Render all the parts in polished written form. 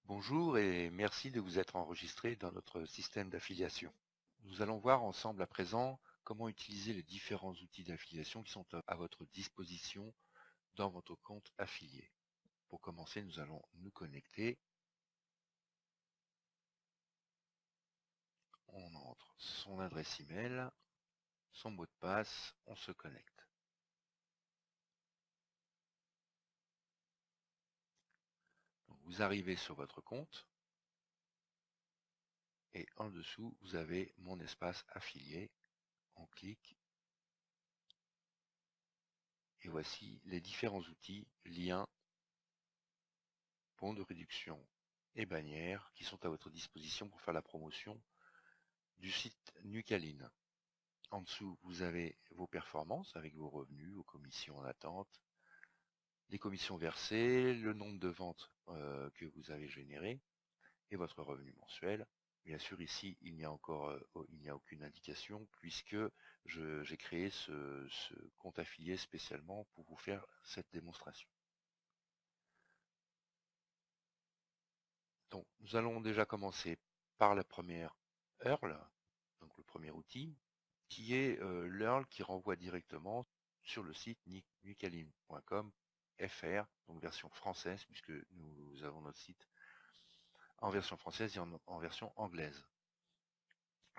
Bonjour et merci de vous être enregistré dans notre système d'affiliation. Nous allons voir ensemble à présent comment utiliser les différents outils d'affiliation qui sont à votre disposition dans votre compte affilié. Pour commencer, nous allons nous connecter. On entre son adresse email, son mot de passe, on se connecte. Donc vous arrivez sur votre compte et en dessous, vous avez mon espace affilié. On clique et voici les différents outils, liens, bons de réduction et bannières qui sont à votre disposition pour faire la promotion du site Nucaline. En dessous, vous avez vos performances avec vos revenus, vos commissions en attente, les commissions versées, le nombre de ventes que vous avez généré et votre revenu mensuel. Bien sûr, ici, il n'y a aucune indication puisque j'ai créé ce compte affilié spécialement pour vous faire cette démonstration. Donc, nous allons déjà commencer par la première URL, donc le premier outil, qui est l'URL qui renvoie directement sur le site nucaline.com FR, donc version française, puisque nous avons notre site en version française et en version anglaise.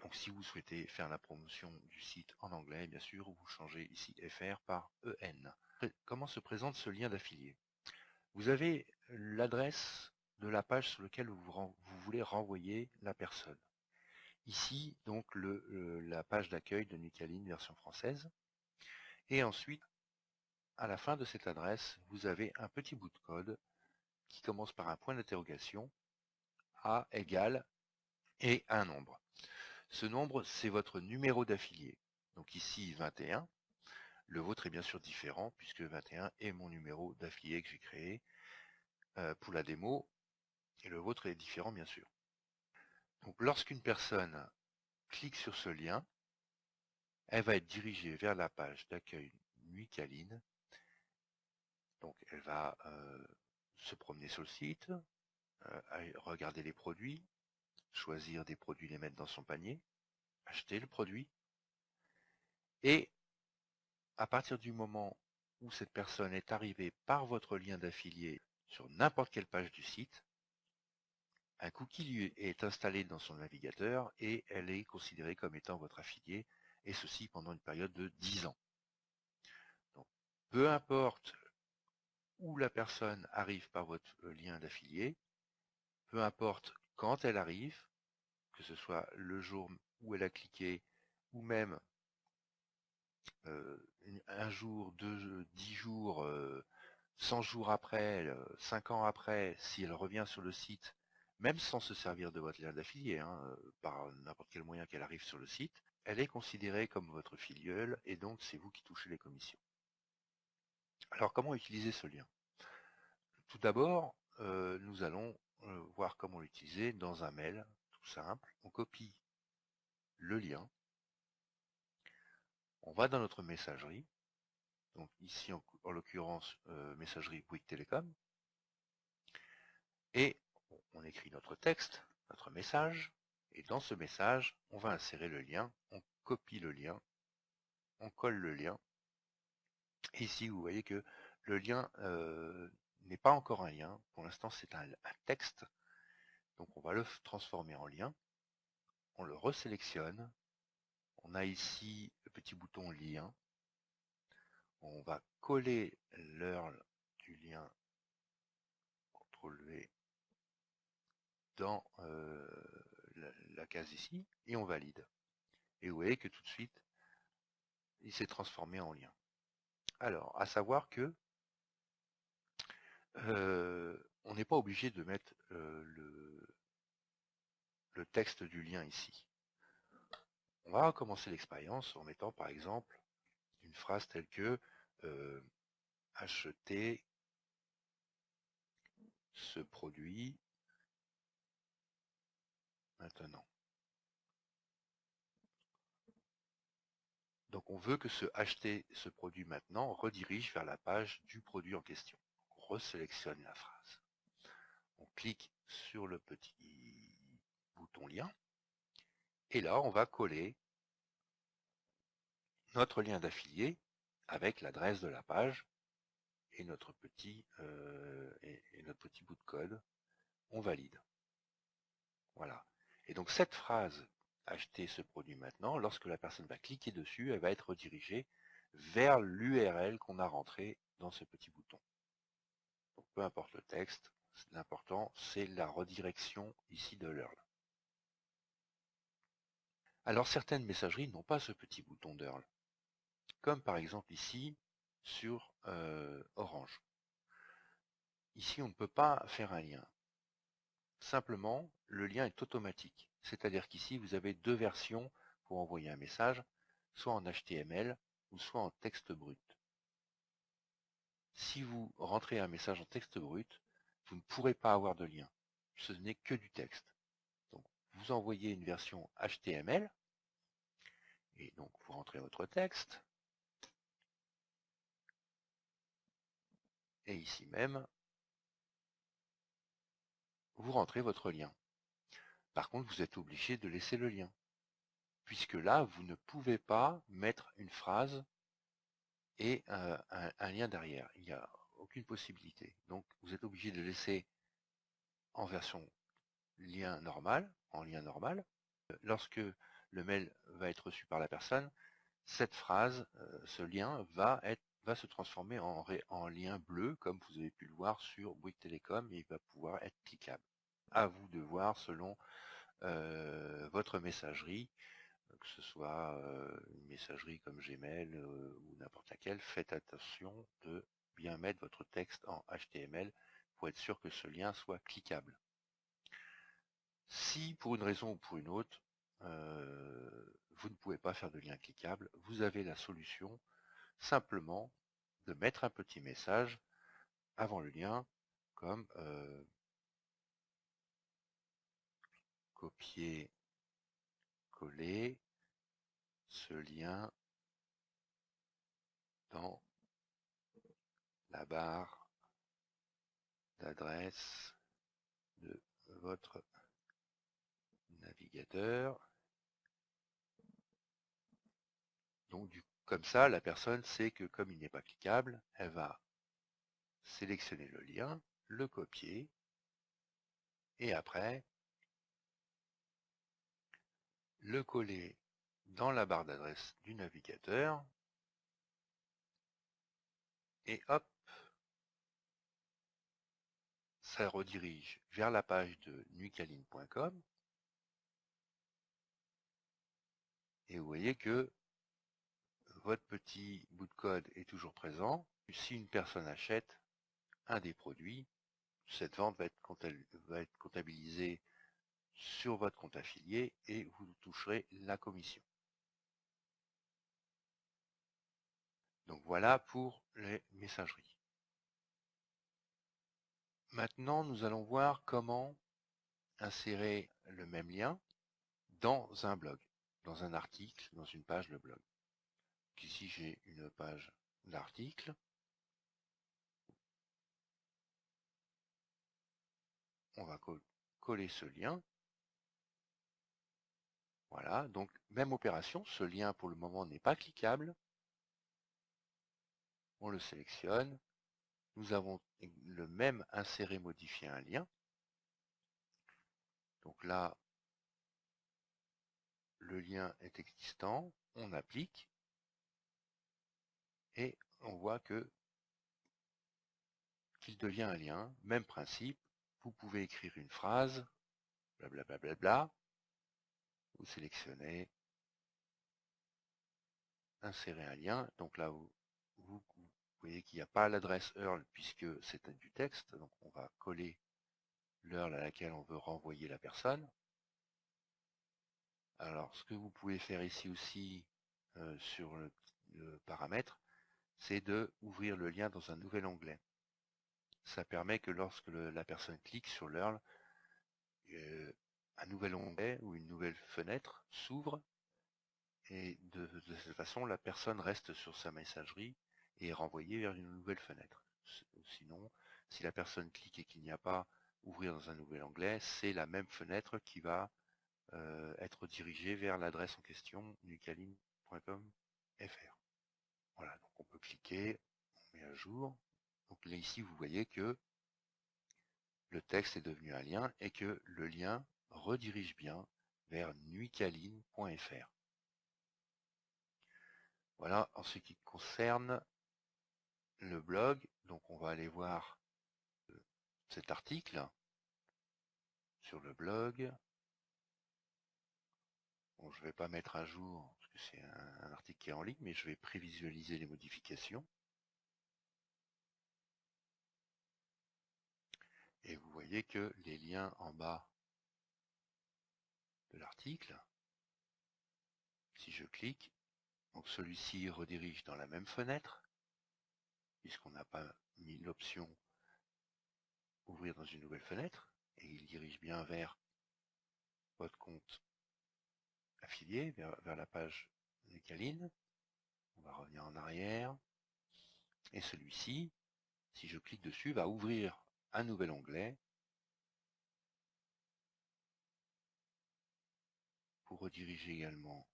Donc si vous souhaitez faire la promotion du site en anglais, bien sûr, vous changez ici FR par EN. Comment se présente ce lien d'affilié? Vous avez l'adresse de la page sur laquelle vous voulez renvoyer la personne. Ici, donc, la page d'accueil de Nucaline version française. Et ensuite, à la fin de cette adresse, vous avez un petit bout de code qui commence par un point d'interrogation, A égale et un nombre. Ce nombre, c'est votre numéro d'affilié. Donc ici, 21. Le vôtre est bien sûr différent puisque 21 est mon numéro d'affilié que j'ai créé pour la démo. Et le vôtre est différent, bien sûr. Donc lorsqu'une personne clique sur ce lien, elle va être dirigée vers la page d'accueil Nucaline. Donc elle va se promener sur le site, regarder les produits, choisir des produits, les mettre dans son panier, acheter le produit. Et à partir du moment où cette personne est arrivée par votre lien d'affilié sur n'importe quelle page du site, un cookie lui est installé dans son navigateur et elle est considérée comme étant votre affilié, et ceci pendant une période de 10 ans. Donc, peu importe où la personne arrive par votre lien d'affilié, peu importe quand elle arrive, que ce soit le jour où elle a cliqué ou même un jour, 10 jours, 100 jours après, 5 ans après, si elle revient sur le site, même sans se servir de votre lien d'affilié, par n'importe quel moyen qu'elle arrive sur le site, elle est considérée comme votre filleule et donc c'est vous qui touchez les commissions. Alors comment utiliser ce lien? Tout d'abord, nous allons voir comment l'utiliser dans un mail, tout simple. On copie le lien, on va dans notre messagerie, donc ici en l'occurrence messagerie Bouygues Télécom, et on écrit notre texte, notre message, et dans ce message, on va insérer le lien, on copie le lien, on colle le lien, et ici vous voyez que le lien n'est pas encore un lien, pour l'instant c'est un texte, donc on va le transformer en lien, on le resélectionne, on a ici le petit bouton lien, on va coller l'URL du lien, CTRL-V, dans la case ici, et on valide. Et vous voyez que tout de suite, il s'est transformé en lien. Alors, à savoir que on n'est pas obligé de mettre le texte du lien ici. On va recommencer l'expérience en mettant par exemple une phrase telle que acheter ce produit maintenant. Donc on veut que acheter ce produit maintenant redirige vers la page du produit en question. On resélectionne la phrase. On clique sur le petit bouton lien. Et là, on va coller notre lien d'affilié avec l'adresse de la page et notre petit bout de code. On valide. Voilà. Et donc cette phrase acheter ce produit maintenant, lorsque la personne va cliquer dessus, elle va être redirigée vers l'URL qu'on a rentré dans ce petit bouton. Donc peu importe le texte, l'important c'est la redirection ici de l'URL. Alors certaines messageries n'ont pas ce petit bouton d'URL, comme par exemple ici sur Orange. Ici on ne peut pas faire un lien. Simplement, le lien est automatique. C'est-à-dire qu'ici, vous avez deux versions pour envoyer un message, soit en HTML ou soit en texte brut. Si vous rentrez un message en texte brut, vous ne pourrez pas avoir de lien. Ce n'est que du texte. Donc, vous envoyez une version HTML, et donc vous rentrez votre texte, et ici même, vous rentrez votre lien. Par contre, vous êtes obligé de laisser le lien, puisque là, vous ne pouvez pas mettre une phrase et un lien derrière. Il n'y a aucune possibilité. Donc vous êtes obligé de laisser en version lien normal, en lien normal. Lorsque le mail va être reçu par la personne, cette phrase, ce lien va se transformer en lien bleu, comme vous avez pu le voir sur Bouygues Télécom, et il va pouvoir être cliquable. À vous de voir selon votre messagerie, que ce soit une messagerie comme Gmail ou n'importe laquelle, faites attention de bien mettre votre texte en HTML pour être sûr que ce lien soit cliquable. Si pour une raison ou pour une autre, vous ne pouvez pas faire de lien cliquable, vous avez la solution simplement de mettre un petit message avant le lien, comme copier, coller ce lien dans la barre d'adresse de votre navigateur. Donc comme ça, la personne sait que comme il n'est pas cliquable, elle va sélectionner le lien, le copier, et après le coller dans la barre d'adresse du navigateur, et hop, ça redirige vers la page de nucaline.com, et vous voyez que votre petit bout de code est toujours présent. Si une personne achète un des produits, cette vente va être comptabilisée sur votre compte affilié et vous toucherez la commission. Donc voilà pour les messageries. Maintenant, nous allons voir comment insérer le même lien dans un blog, dans un article, dans une page de blog. Donc ici, j'ai une page d'article. On va coller ce lien. Voilà, donc même opération, ce lien pour le moment n'est pas cliquable. On le sélectionne. Nous avons le même insérer, modifier un lien. Donc là, le lien est existant, on applique et on voit qu'il devient un lien. Même principe, vous pouvez écrire une phrase, blablabla, bla, bla, bla, vous sélectionnez, insérer un lien. Donc là, vous voyez qu'il n'y a pas l'adresse URL puisque c'est du texte. Donc on va coller l'URL à laquelle on veut renvoyer la personne. Alors ce que vous pouvez faire ici aussi sur le paramètre, c'est de ouvrir le lien dans un nouvel onglet. Ça permet que lorsque la personne clique sur l'URL, un nouvel onglet ou une nouvelle fenêtre s'ouvre et de cette façon la personne reste sur sa messagerie et est renvoyée vers une nouvelle fenêtre. Sinon, si la personne clique et qu'il n'y a pas ouvrir dans un nouvel onglet, c'est la même fenêtre qui va être dirigée vers l'adresse en question, nucaline.com.fr. Voilà, donc on peut cliquer, on met à jour. Donc là ici vous voyez que le texte est devenu un lien et que le lien redirige bien vers nuicaline.fr. Voilà en ce qui concerne le blog. Donc on va aller voir cet article sur le blog. Bon, je ne vais pas mettre à jour parce que c'est un article qui est en ligne, mais je vais prévisualiser les modifications. Et vous voyez que les liens en bas de l'article, si je clique, donc celui-ci redirige dans la même fenêtre, puisqu'on n'a pas mis l'option ouvrir dans une nouvelle fenêtre, et il dirige bien vers votre compte affilié, vers la page Nucaline. On va revenir en arrière. Et celui-ci, si je clique dessus, va ouvrir un nouvel onglet pour rediriger également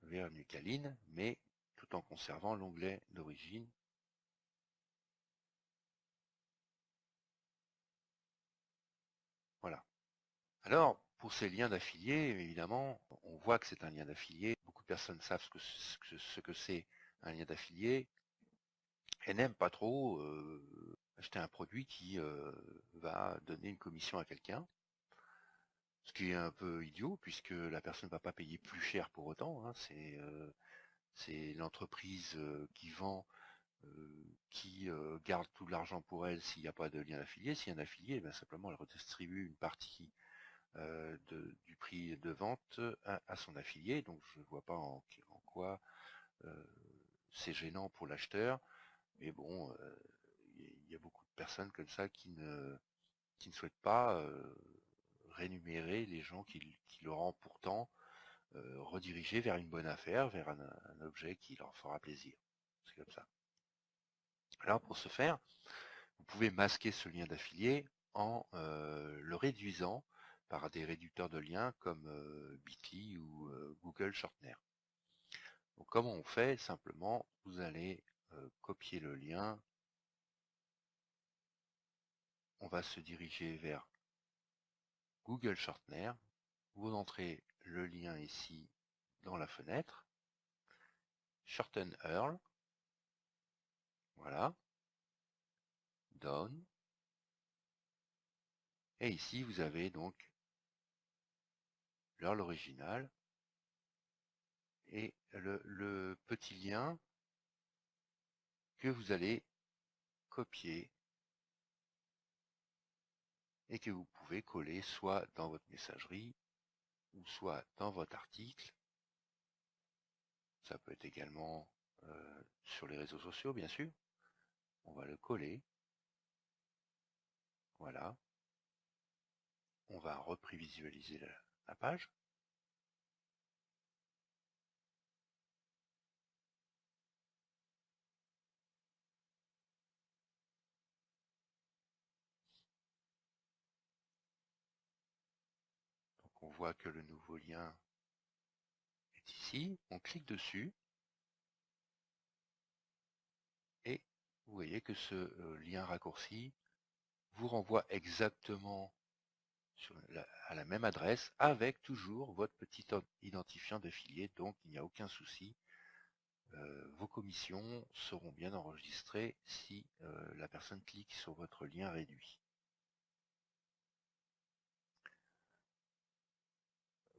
vers Nucaline, mais tout en conservant l'onglet d'origine. Voilà. Alors, pour ces liens d'affiliés, évidemment, on voit que c'est un lien d'affilié. Beaucoup de personnes savent ce que c'est un lien d'affilié et n'aiment pas trop acheter un produit qui va donner une commission à quelqu'un. Ce qui est un peu idiot, puisque la personne ne va pas payer plus cher pour autant. Hein. C'est l'entreprise qui vend qui garde tout l'argent pour elle s'il n'y a pas de lien d'affilié. S'il y a un affilié, ben simplement elle redistribue une partie du prix de vente à son affilié. Donc je ne vois pas en quoi c'est gênant pour l'acheteur. Mais bon, il y a beaucoup de personnes comme ça qui ne souhaitent pas rémunérer les gens qui leur ont pourtant redirigé vers une bonne affaire, vers un objet qui leur fera plaisir. C'est comme ça. Alors pour ce faire, vous pouvez masquer ce lien d'affilié en le réduisant par des réducteurs de liens comme Bitly ou Google Shortener. Donc comment on fait? Simplement, vous allez copier le lien. On va se diriger vers Google Shortener. Vous entrez le lien ici dans la fenêtre. Shorten URL. Voilà. Down. Et ici, vous avez donc l'URL original et le petit lien que vous allez copier et que vous pouvez coller soit dans votre messagerie ou soit dans votre article. Ça peut être également sur les réseaux sociaux, bien sûr. On va le coller. Voilà. On va reprévisualiser la page. Donc on voit que le nouveau lien est ici. On clique dessus. Et vous voyez que ce lien raccourci vous renvoie exactement à la même adresse avec toujours votre petit identifiant d'affilié. Donc il n'y a aucun souci. Vos commissions seront bien enregistrées si la personne clique sur votre lien réduit.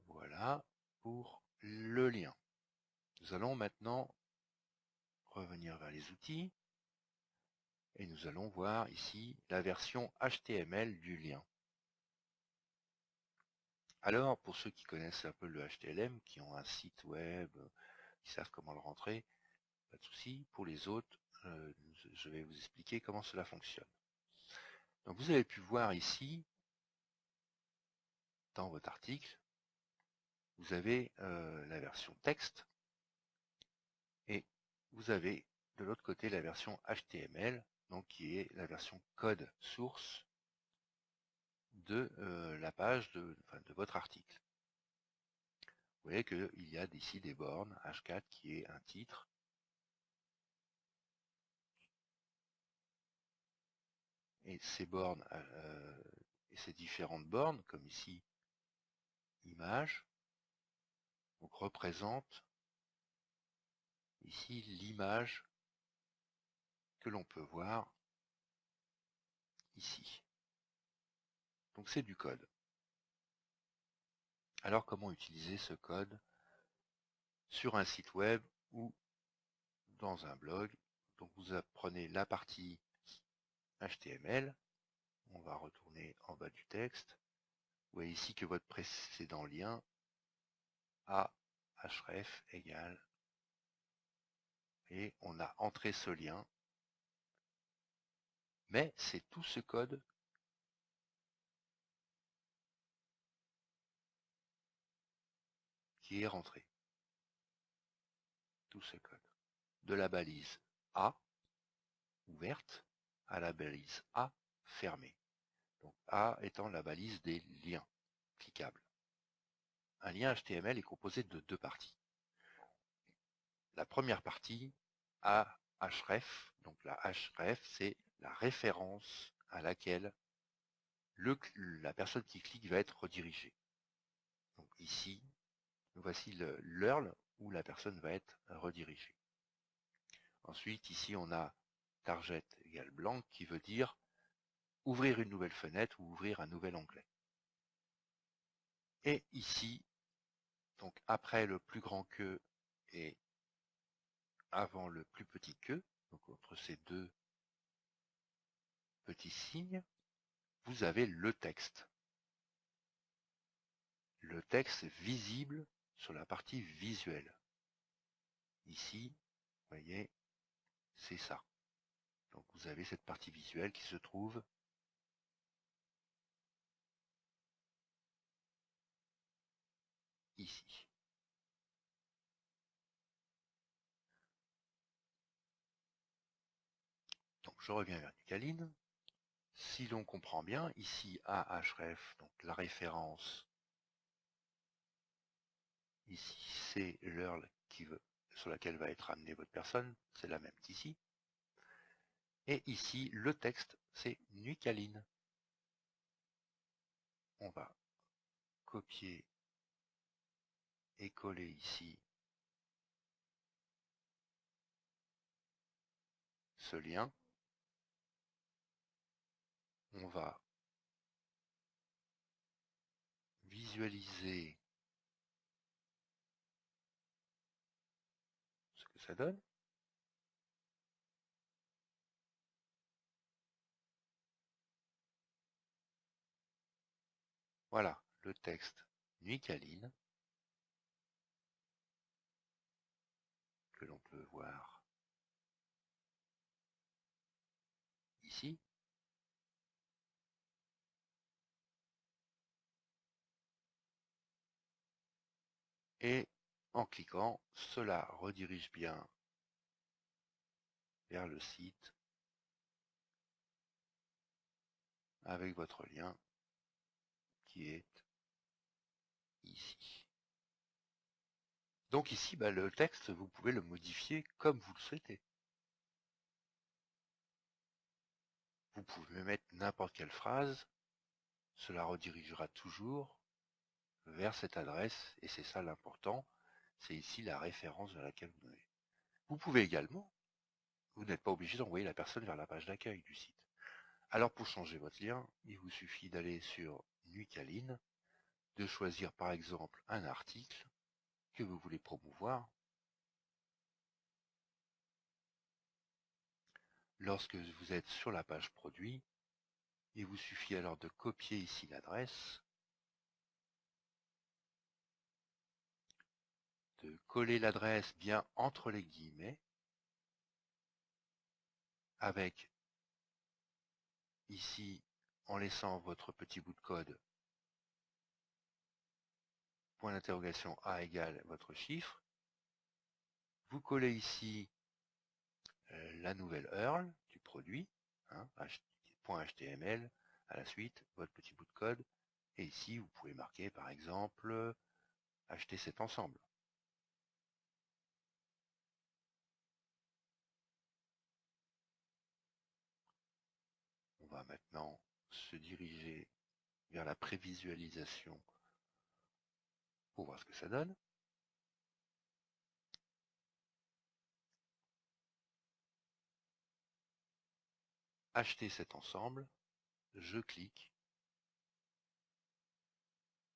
Voilà pour le lien. Nous allons maintenant revenir vers les outils et nous allons voir ici la version HTML du lien. Alors, pour ceux qui connaissent un peu le HTML, qui ont un site web, qui savent comment le rentrer, pas de souci. Pour les autres, je vais vous expliquer comment cela fonctionne. Donc vous avez pu voir ici, dans votre article, vous avez la version texte et vous avez de l'autre côté la version HTML, donc qui est la version code source de la page de votre article. Vous voyez qu'il y a ici des bornes H4 qui est un titre. Et ces bornes et ces différentes bornes, comme ici, image, donc représente ici l'image que l'on peut voir ici. Donc c'est du code. Alors comment utiliser ce code sur un site web ou dans un blog? Donc vous apprenez la partie HTML. On va retourner en bas du texte. Vous voyez ici que votre précédent lien a href égale, et on a entré ce lien, mais c'est tout ce code qui est rentré. Tout ce code. De la balise A ouverte à la balise A fermée. Donc A étant la balise des liens cliquables. Un lien HTML est composé de deux parties. La première partie a href, donc la href c'est la référence à laquelle la personne qui clique va être redirigée. Donc ici, voici l'URL où la personne va être redirigée. Ensuite, ici, on a target égale blanc qui veut dire ouvrir une nouvelle fenêtre ou ouvrir un nouvel onglet. Et ici, donc après le plus grand que et avant le plus petit que, donc entre ces deux petits signes, vous avez le texte. Le texte visible sur la partie visuelle. Ici, vous voyez, c'est ça. Donc vous avez cette partie visuelle qui se trouve ici. Donc je reviens vers Nucaline. Si l'on comprend bien, ici ahref, donc la référence, ici c'est l'URL sur laquelle va être amenée votre personne, c'est la même qu'ici. Et ici, le texte, c'est Nucaline. On va copier et coller ici ce lien. On va visualiser ce que ça donne. Voilà, le texte Nucaline, que l'on peut voir ici. Et en cliquant, cela redirige bien vers le site avec votre lien qui est ici. Donc ici, le texte, vous pouvez le modifier comme vous le souhaitez. Vous pouvez mettre n'importe quelle phrase, cela redirigera toujours vers cette adresse, et c'est ça l'important, c'est ici la référence vers laquelle vous donnez. Vous pouvez également, vous n'êtes pas obligé d'envoyer la personne vers la page d'accueil du site. Alors pour changer votre lien, il vous suffit d'aller sur Nucaline, de choisir par exemple un article que vous voulez promouvoir. Lorsque vous êtes sur la page produit, il vous suffit alors de copier ici l'adresse, de coller l'adresse bien entre les guillemets, avec ici, en laissant votre petit bout de code, point d'interrogation A égale votre chiffre, vous collez ici la nouvelle URL du produit, hein, .html, à la suite votre petit bout de code. Et ici, vous pouvez marquer par exemple acheter cet ensemble. On va maintenant se diriger vers la prévisualisation pour voir ce que ça donne. Acheter cet ensemble, je clique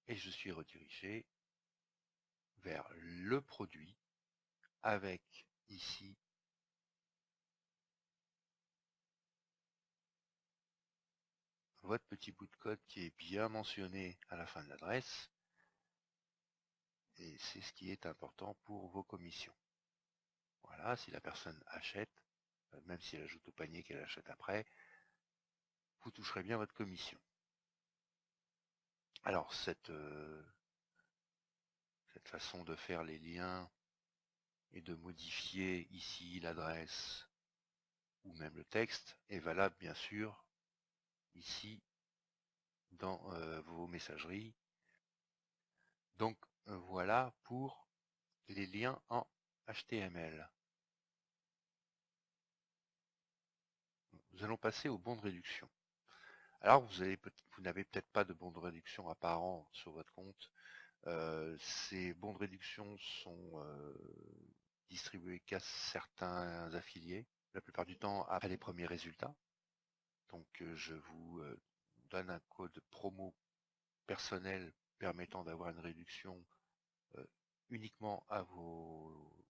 et je suis redirigé vers le produit avec ici votre petit bout de code qui est bien mentionné à la fin de l'adresse, et c'est ce qui est important pour vos commissions. Voilà, si la personne achète, même si elle ajoute au panier qu'elle achète après, vous toucherez bien votre commission. Alors cette façon de faire les liens et de modifier ici l'adresse ou même le texte est valable bien sûr ici dans vos messageries. Donc voilà pour les liens en HTML. Nous allons passer aux bons de réduction. Alors vous n'avez peut-être pas de bons de réduction apparents sur votre compte. Ces bons de réduction sont distribués qu'à certains affiliés, la plupart du temps après les premiers résultats. Donc je vous donne un code promo personnel permettant d'avoir une réduction uniquement à vos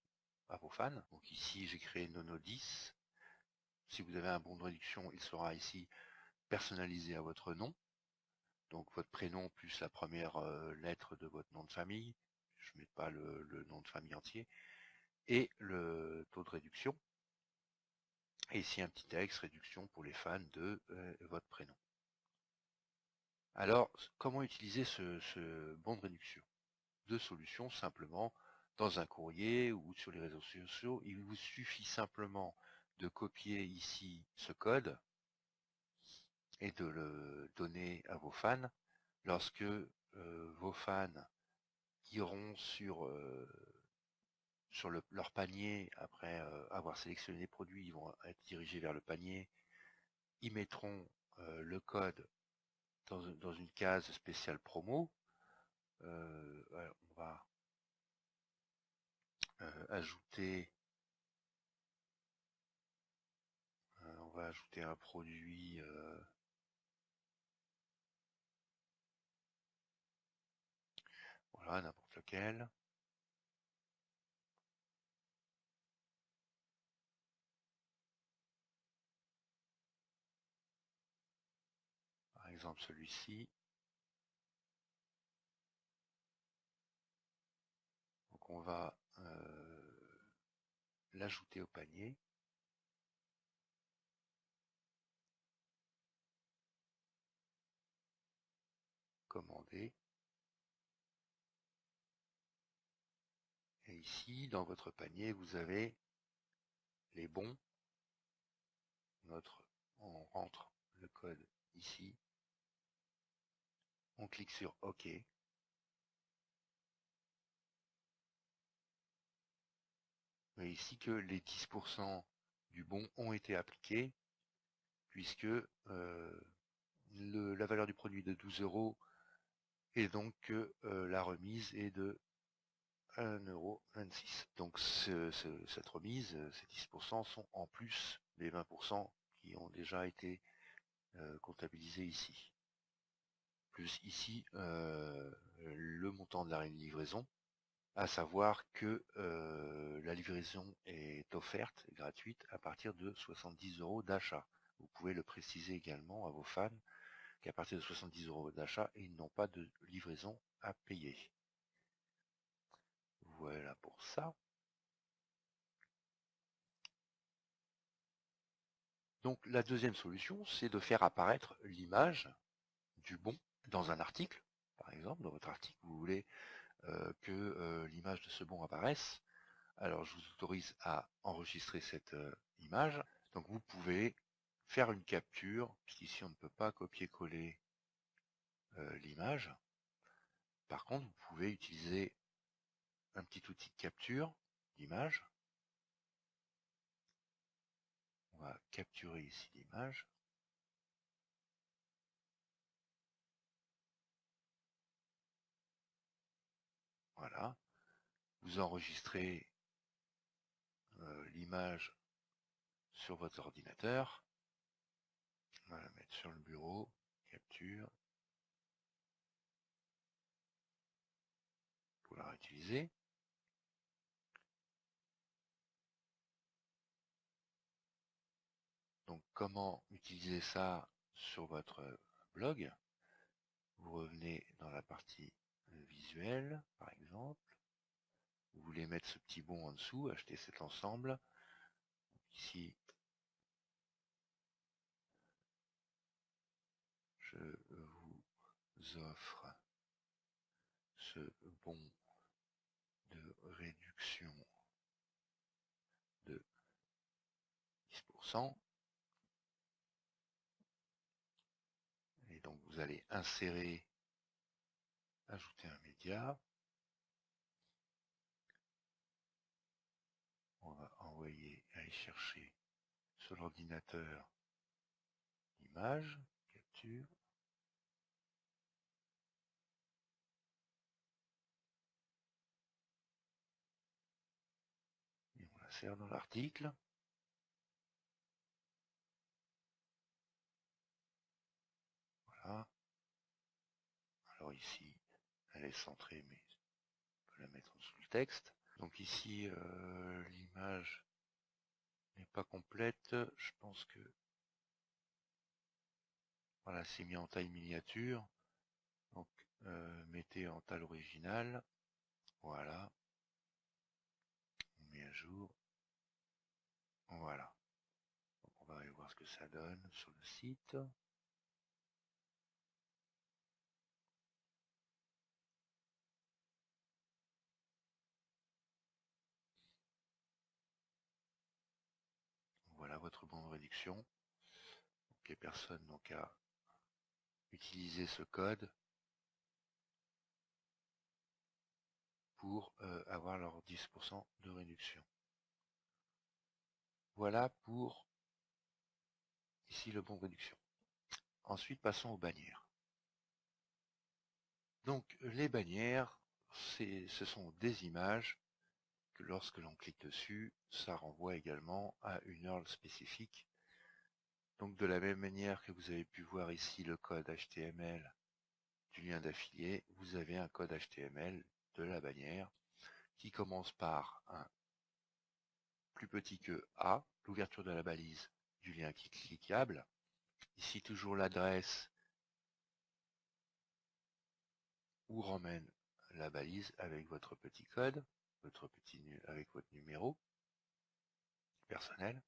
fans. Donc ici j'ai créé Nono10. Si vous avez un bon de réduction, il sera ici personnalisé à votre nom. Donc votre prénom plus la première lettre de votre nom de famille. Je ne mets pas le nom de famille entier. Et le taux de réduction. Et ici un petit texte, réduction pour les fans de votre prénom. Alors, comment utiliser ce bon de réduction? Deux solutions, simplement, dans un courrier ou sur les réseaux sociaux, il vous suffit simplement de copier ici ce code et de le donner à vos fans. Lorsque vos fans iront sur leur panier, après avoir sélectionné les produits, ils vont être dirigés vers le panier, ils mettront le code dans une case spéciale promo. On va ajouter un produit voilà, n'importe lequel. Par exemple celui-ci. Donc on va l'ajouter au panier. Commander. Et ici, dans votre panier, vous avez les bons. On rentre le code ici. On clique sur OK. Vous voyez ici que les 10% du bon ont été appliqués, puisque la valeur du produit est de 12 €, et donc la remise est de 1,26 €. Donc cette remise, ces 10% sont en plus des 20% qui ont déjà été comptabilisés ici. Plus ici le montant de la livraison, à savoir que la livraison est offerte, gratuite, à partir de 70 € d'achat. Vous pouvez le préciser également à vos fans qu'à partir de 70 € d'achat, ils n'ont pas de livraison à payer. Voilà pour ça. Donc la deuxième solution, c'est de faire apparaître l'image du bon dans un article. Par exemple, dans votre article, vous voulez que l'image de ce bon apparaisse. Alors je vous autorise à enregistrer cette image. Donc vous pouvez faire une capture, puisqu'ici on ne peut pas copier-coller l'image. Par contre, vous pouvez utiliser un petit outil de capture d'image. On va capturer ici l'image. Voilà. Vous enregistrez l'image sur votre ordinateur. On va la mettre sur le bureau. Capture. Pour la réutiliser. Donc comment utiliser ça sur votre blog? Vous revenez dans la partie visuelle, par exemple. Vous voulez mettre ce petit bon en dessous, acheter cet ensemble. Ici, je vous offre ce bon de réduction de 10%. Et donc vous allez insérer, ajouter un média. On va envoyer, aller chercher sur l'ordinateur l'image, capture. Et on l'insère dans l'article. Voilà. Alors ici, elle est centrée, mais on peut la mettre en dessous le texte. Donc ici, l'image n'est pas complète. Je pense que voilà, c'est mis en taille miniature. Donc mettez en taille originale. Voilà. On met à jour. Voilà. Donc on va aller voir ce que ça donne sur le site. Voilà votre bon de réduction. Donc les personnes n'ont qu'à utiliser ce code pour avoir leur 10% de réduction. Voilà pour ici le bon de réduction. Ensuite, passons aux bannières. Donc les bannières, ce sont des images que lorsque l'on clique dessus, ça renvoie également à une URL spécifique. Donc de la même manière que vous avez pu voir ici le code HTML du lien d'affilié, vous avez un code HTML de la bannière qui commence par un plus petit que A, l'ouverture de la balise du lien qui est cliquable. Ici toujours l'adresse où ramène la balise avec votre petit code, avec votre numéro personnel.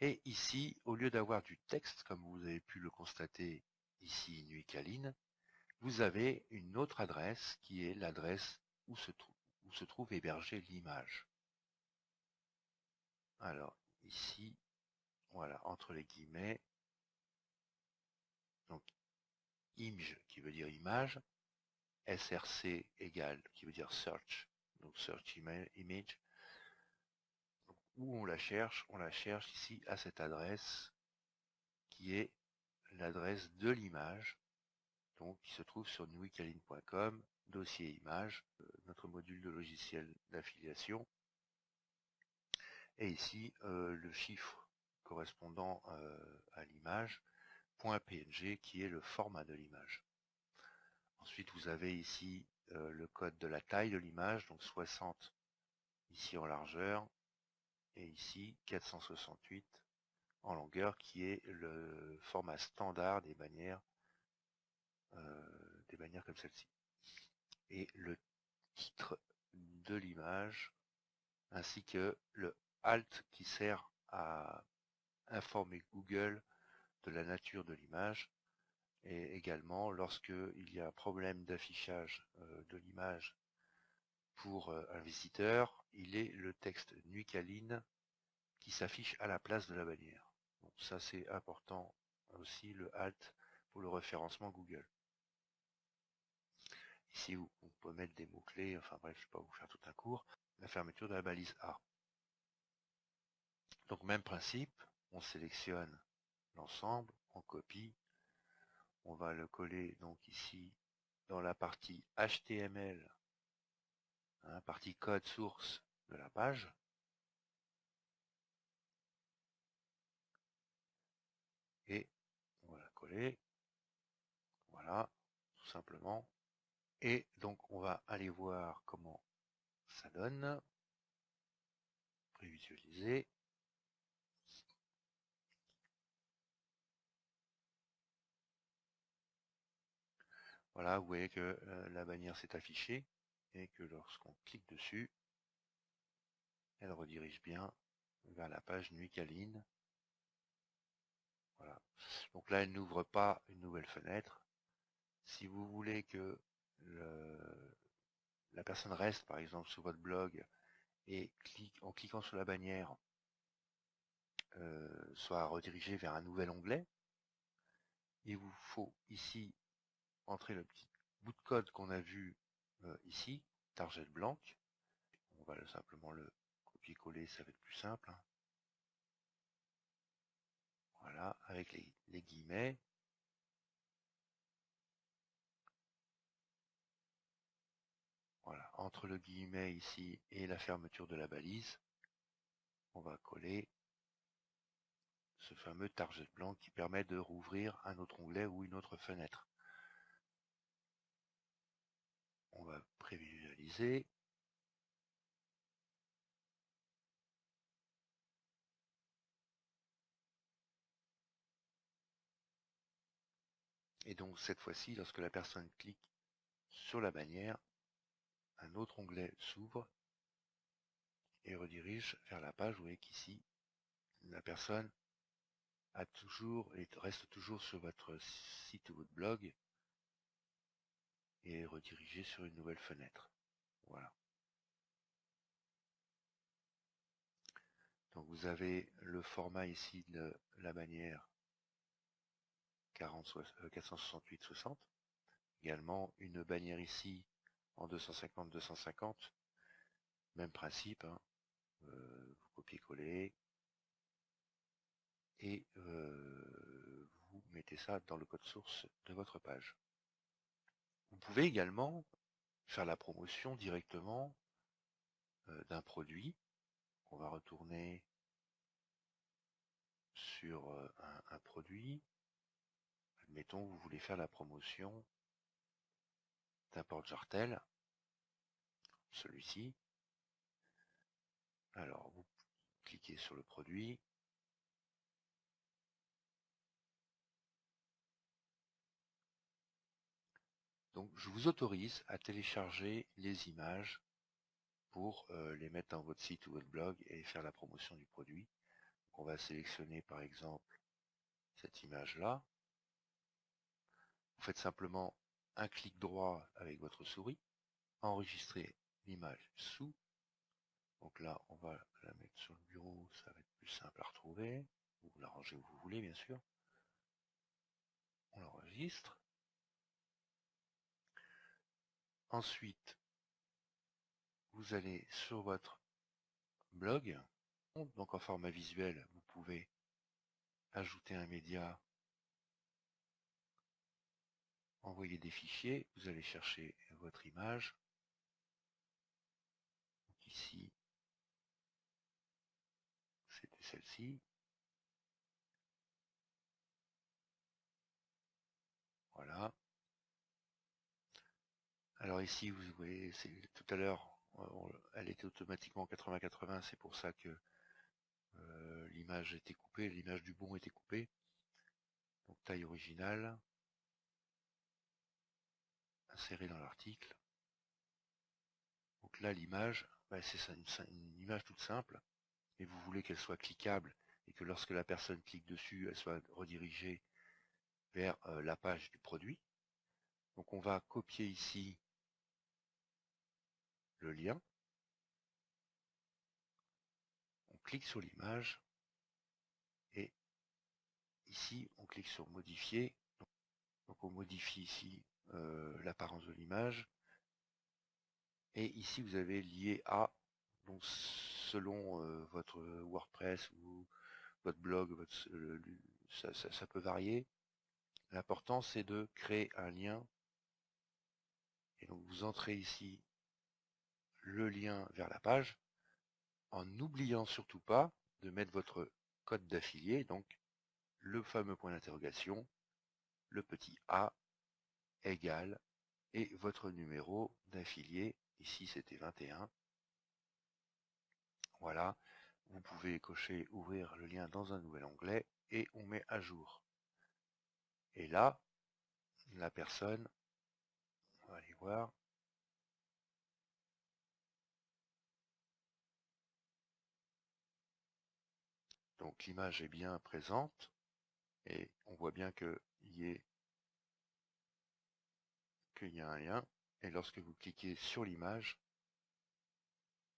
Et ici, au lieu d'avoir du texte, comme vous avez pu le constater ici, Nuicaline, vous avez une autre adresse qui est l'adresse où se trouve hébergée l'image. Alors, ici, voilà, entre les guillemets, donc image qui veut dire image, src égale qui veut dire search, donc search image. Donc, où on la cherche ici à cette adresse qui est l'adresse de l'image, donc qui se trouve sur nuicaline.com, dossier image, notre module de logiciel d'affiliation, et ici le chiffre correspondant à l'image, .png qui est le format de l'image. Ensuite vous avez ici le code de la taille de l'image, donc 60 ici en largeur, et ici 468 en longueur, qui est le format standard des bannières comme celle-ci. Et le titre de l'image, ainsi que le alt qui sert à informer Google de la nature de l'image, et également lorsque il y a un problème d'affichage de l'image pour un visiteur, il est le texte Nuicaline qui s'affiche à la place de la bannière. Bon, ça c'est important aussi, le Alt pour le référencement Google. Ici, on peut mettre des mots-clés, enfin bref, je ne vais pas vous faire tout un cours. La fermeture de la balise A. Donc même principe, on sélectionne l'ensemble, on copie, on va le coller donc ici dans la partie HTML, hein, partie code source de la page. Et on va la coller, voilà, tout simplement. Et donc on va aller voir comment ça donne, prévisualiser. Voilà, vous voyez que la bannière s'est affichée et que lorsqu'on clique dessus, elle redirige bien vers la page Nuikaline. Voilà. Donc là, elle n'ouvre pas une nouvelle fenêtre. Si vous voulez que la personne reste, par exemple, sur votre blog et en cliquant sur la bannière, soit redirigée vers un nouvel onglet, il vous faut ici entrer le petit bout de code qu'on a vu ici, target blanc. On va simplement le copier-coller, ça va être plus simple. Hein. Voilà, avec les guillemets. Voilà, entre le guillemet ici et la fermeture de la balise, on va coller ce fameux target blanc qui permet de rouvrir un autre onglet ou une autre fenêtre. On va prévisualiser. Et donc cette fois-ci, lorsque la personne clique sur la bannière, un autre onglet s'ouvre et redirige vers la page. Vous voyez qu'ici, la personne a toujours et reste toujours sur votre site ou votre blog et est redirigée sur une nouvelle fenêtre. Voilà. Donc vous avez le format ici de la bannière 468-60. Également une bannière ici en 250-250. Même principe. Hein. Vous copiez-coller et vous mettez ça dans le code source de votre page. Vous pouvez également faire la promotion directement d'un produit. On va retourner sur un produit. Admettons, vous voulez faire la promotion d'un porte-jartel, celui-ci. Alors, vous cliquez sur le produit. Donc, je vous autorise à télécharger les images pour les mettre dans votre site ou votre blog et faire la promotion du produit. Donc, on va sélectionner par exemple cette image-là. Vous faites simplement un clic droit avec votre souris, enregistrer l'image sous. Donc là, on va la mettre sur le bureau, ça va être plus simple à retrouver. Vous l'arrangez où vous voulez, bien sûr. On l'enregistre. Ensuite, vous allez sur votre blog. Donc en format visuel, vous pouvez ajouter un média, envoyer des fichiers. Vous allez chercher votre image. Donc ici, c'était celle-ci. Voilà. Alors ici, vous voyez, tout à l'heure, elle était automatiquement en 80-80, c'est pour ça que l'image était coupée, l'image du bon était coupée. Donc taille originale, insérée dans l'article. Donc là, l'image, c'est une image toute simple, mais vous voulez qu'elle soit cliquable et que lorsque la personne clique dessus, elle soit redirigée vers la page du produit. Donc on va copier ici le lien. On clique sur l'image et ici, on clique sur modifier. Donc on modifie ici l'apparence de l'image. Et ici, vous avez lié à, donc selon votre WordPress ou votre blog, ça peut varier. L'important, c'est de créer un lien. Et donc, vous entrez ici le lien vers la page, en n'oubliant surtout pas de mettre votre code d'affilié, donc le fameux point d'interrogation, le petit A égale, et votre numéro d'affilié, ici c'était 21. Voilà, vous pouvez cocher ouvrir le lien dans un nouvel onglet et on met à jour. Et là, la personne, on va aller voir, donc l'image est bien présente et on voit bien qu'il y a un lien, et lorsque vous cliquez sur l'image,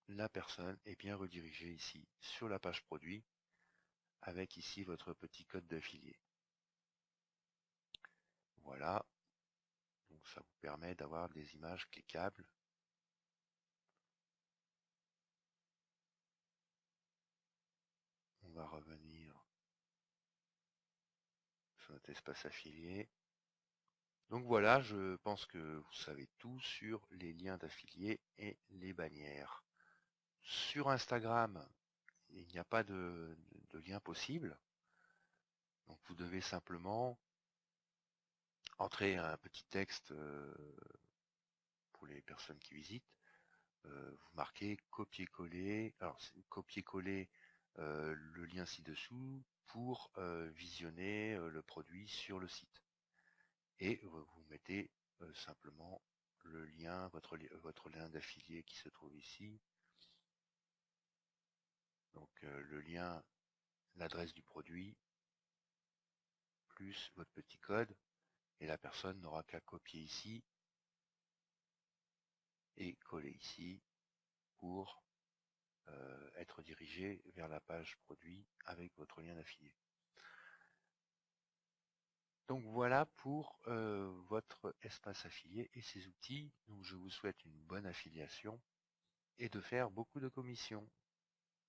la personne est bien redirigée ici sur la page produit avec ici votre petit code d'affilié. Voilà, donc ça vous permet d'avoir des images cliquables. On va revenir sur notre espace affilié. Donc voilà, je pense que vous savez tout sur les liens d'affiliés et les bannières. Sur Instagram, il n'y a pas de lien possible. Donc vous devez simplement entrer un petit texte pour les personnes qui visitent. Vous marquez copier-coller. Alors copier-coller le lien ci-dessous pour visionner le produit sur le site. Et vous mettez simplement le lien, votre lien d'affilié qui se trouve ici. Donc le lien, l'adresse du produit, plus votre petit code, et la personne n'aura qu'à copier ici et coller ici pour être dirigé vers la page produit avec votre lien d'affilié. Donc voilà pour votre espace affilié et ses outils. Donc je vous souhaite une bonne affiliation et de faire beaucoup de commissions.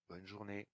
Bonne journée.